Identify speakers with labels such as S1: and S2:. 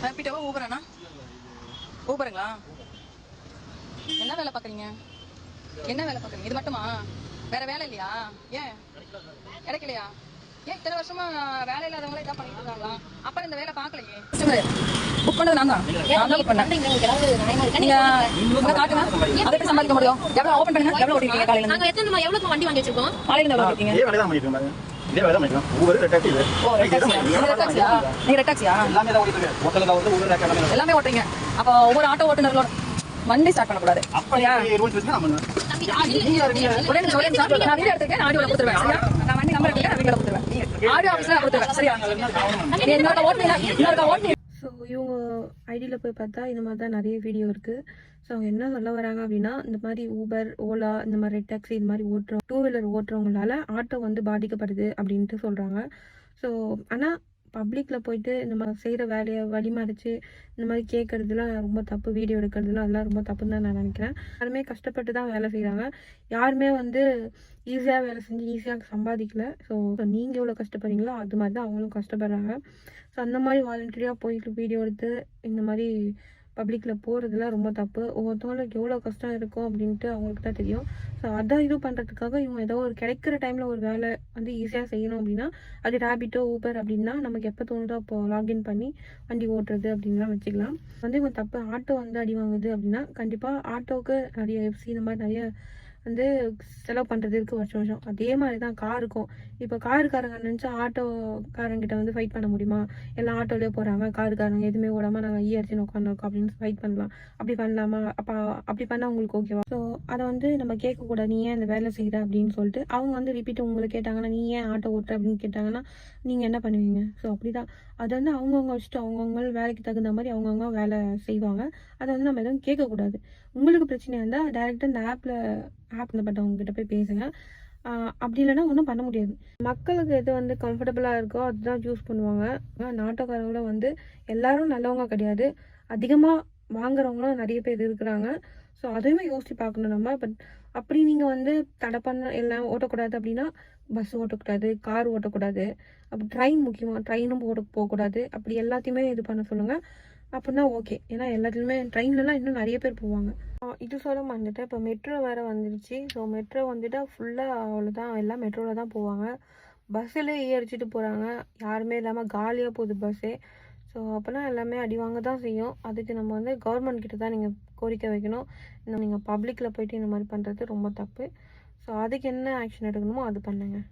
S1: ரேபிடோவா ஊபராண்ணா? ஊபருங்களா? என்ன வேலை பார்க்குறீங்க? என்ன வேலை பார்க்குறீங்க? இது மட்டுமா? வேற வேலை இல்லையா? ஏன் கிடைக்கலையா? ஏன் இத்தனை வருஷமா வேலை இல்லாதவங்களே இதான் பண்ணிட்டு இருக்காங்களா? அப்புறம் இந்த வேலை பார்க்கலையே. புக் பண்ணது நான் தான் புக் பண்ணேன். நீங்க காட்டுங்க, அதை சம்பாதிக்க முடியும். எவ்வளவு ஓபன் பண்ணுங்க, எவ்வளவு ஓட்டிருக்கீங்க காலையில? நாங்க எத்தனை எவ்வளவு வண்டி வாங்கி வச்சிருக்கோம்? காலையில எவ்வளவு ஓட்டிருக்கீங்க? இதே வேலை தான் பண்ணிட்டு இருக்காங்க. இதே வேலை தான் பண்ணிட்டு ஒவ்வொரு ரெட்டாக்சி இது. ஓ ரெட்டாக்சியா? நீங்க ரெட்டாக்சியா? எல்லாமே தான் ஓட்டிட்டு இருக்கேன். ஹோட்டல்ல வந்து ஒவ்வொரு ரெட்டாக்சி எல்லாமே ஓட்டுறீங்க. அப்ப ஒவ்வொரு ஆட்டோ ஓட்டுநர்களோட வண்டி ஸ்டார்ட் பண்ண கூடாது. அப்படியா? ரூல்ஸ் வச்சு நான் பண்ணுவேன். உடனே சொல்லுங்க சார், நான் வீடியோ எடுத்துக்கேன், ஆடியோல கொடுத்துருவேன். சரியா? நான் வண்டி நம்பர் எடுத்துக்கேன், வீடியோல கொடுத்துருவேன். ஆடியோ ஆபீஸ்ல கொடுத்துருவேன். சரியா? என்னோட ஓட்டுங்க.
S2: ஸோ இவங்க ஐடியில் போய் பார்த்தா இந்த மாதிரி தான் நிறைய வீடியோ இருக்குது. ஸோ அவங்க என்ன சொல்ல வராங்க அப்படின்னா, இந்த மாதிரி ஊபர், ஓலா, இந்த மாதிரி ரெட் டாக்ஸி இந்த மாதிரி ஓட்டுறோம், டூ வீலர் ஓட்டுறவங்களால ஆட்டோ வந்து பாதிக்கப்படுது அப்படின்ட்டு சொல்கிறாங்க. ஸோ ஆனால் பப்ளிக்கில் போயிட்டு இந்த மாதிரி செய்கிற வேலையை வழிமறிச்சு இந்த மாதிரி கேட்குறதுலாம் ரொம்ப தப்பு, வீடியோ எடுக்கிறதுலாம் அதெல்லாம் ரொம்ப தப்புன்னு தான் நான் நினைக்கிறேன். யாருமே கஷ்டப்பட்டு தான் வேலை செய்கிறாங்க. யாருமே வந்து ஈஸியாக வேலை செஞ்சு ஈஸியாக சம்பாதிக்கல. ஸோ நீங்கள் எவ்வளோ கஷ்டப்படுறீங்களோ அது மாதிரி தான் அவங்களும் கஷ்டப்படுறாங்க. ஸோ அந்த மாதிரி வாலண்டரியாக போயிட்டு வீடியோ எடுத்து இந்த மாதிரி பப்ளிக்கில் போகிறதுலாம் ரொம்ப தப்பு. ஒவ்வொருத்தவங்களுக்கு எவ்வளோ கஷ்டம் இருக்கும் அப்படின்ட்டு அவங்களுக்கு தான் தெரியும். ஸோ அதான் இது பண்ணுறதுக்காக இவங்க ஏதோ ஒரு கிடைக்கிற டைமில் ஒரு வேலை வந்து ஈஸியாக செய்யணும் அப்படின்னா, அது ரேபிட்டோ, ஊபர் அப்படின்னா நமக்கு எப்போ தோணுதோ அப்போ லாகின் பண்ணி வண்டி ஓட்டுறது அப்படின்லாம் வச்சுக்கலாம். வந்து இவங்க தப்பு. ஆட்டோ வந்து அடி வாங்குது அப்படின்னா கண்டிப்பாக ஆட்டோவுக்கு நிறைய எஃப்சி இந்த மாதிரி நிறைய வந்து செலவு பண்ணுறது இருக்குது வருஷம் வருஷம். அதே மாதிரி தான் காருக்கும். இப்போ காருக்காரங்க நினச்சா ஆட்டோக்காரங்கிட்ட வந்து ஃபைட் பண்ண முடியுமா? எல்லாம் ஆட்டோலேயே போகிறாங்க, காருக்காரங்க எதுவுமே ஓடாமல் நாங்கள் அடிச்சுன்னு உட்காந்துருக்கோம் அப்படின்னு ஃபைட் பண்ணலாம். அப்படி பண்ணலாமா? அப்போ அப்படி பண்ணால் உங்களுக்கு ஓகேவா? ஸோ அதை வந்து நம்ம கேட்கக்கூடாது. நீ ஏன் இந்த வேலை செய்கிற அப்படின்னு சொல்லிட்டு அவங்க வந்து ரிப்பீட் உங்களை கேட்டாங்கன்னா, நீ ஏன் ஆட்டோ ஓட்டுற அப்படின்னு கேட்டாங்கன்னா நீங்கள் என்ன பண்ணுவீங்க? ஸோ அப்படி தான் அது வந்து அவங்கவுங்க வச்சுட்டு அவங்கவுங்க வேலைக்கு தகுந்த மாதிரி அவங்கவுங்க வேலை செய்வாங்க. அதை வந்து நம்ம எதுவும் கேட்கக்கூடாது. உங்களுக்கு பிரச்சனை இருந்தால் டேரெக்டாக இந்த ஆப்பில் பட்டவங்க கிட்ட போய் பேசுங்க. அப்படி இல்லைன்னா ஒன்றும் பண்ண முடியாது. மக்களுக்கு எது வந்து கம்ஃபர்டபுளாக இருக்கோ அதுதான் சூஸ் பண்ணுவாங்க. நாட்டோக்காரங்களும் வந்து எல்லாரும் நல்லவங்க கிடையாது. அதிகமாக வாங்குறவங்களும் நிறைய பேர் இருக்கிறாங்க. ஸோ அதையுமே யோசிச்சு பார்க்கணும் நம்ம. பட் அப்படி நீங்கள் வந்து தடை பண்ண எல்லாம் ஓட்டக்கூடாது அப்படின்னா பஸ் ஓட்டக்கூடாது, கார் ஓட்டக்கூடாது, அப்படி ட்ரெயின் முக்கியமாக ட்ரெயினும் போகக்கூடாது. அப்படி எல்லாத்தையுமே இது பண்ண சொல்லுங்கள். அப்படின்னா ஓகே. ஏன்னா எல்லாத்துலேயுமே ட்ரெயின்லலாம் இன்னும் நிறைய பேர் போவாங்க. இது சொல்ல மறந்துட்டேன். இப்போ மெட்ரோ வேறு வந்துடுச்சு. ஸோ மெட்ரோ வந்துட்டு ஃபுல்லாக அவ்வளோதான், எல்லாம் மெட்ரோவில் தான் போவாங்க. பஸ்ஸில் அடிச்சுட்டு போகிறாங்க. யாருமே இல்லாமல் காலியாக போகுது பஸ்ஸே. ஸோ அப்போனா எல்லாமே அடி வாங்க தான் செய்யும். அதுக்கு நம்ம வந்து கவர்மெண்ட் கிட்ட தான் நீங்கள் கோரிக்கை வைக்கணும். நீங்கள் பப்ளிக்கில் போயிட்டு இந்த மாதிரி பண்ணுறது ரொம்ப தப்பு. ஸோ அதுக்கு என்ன ஆக்ஷன் எடுக்கணுமோ அது பண்ணுங்கள்.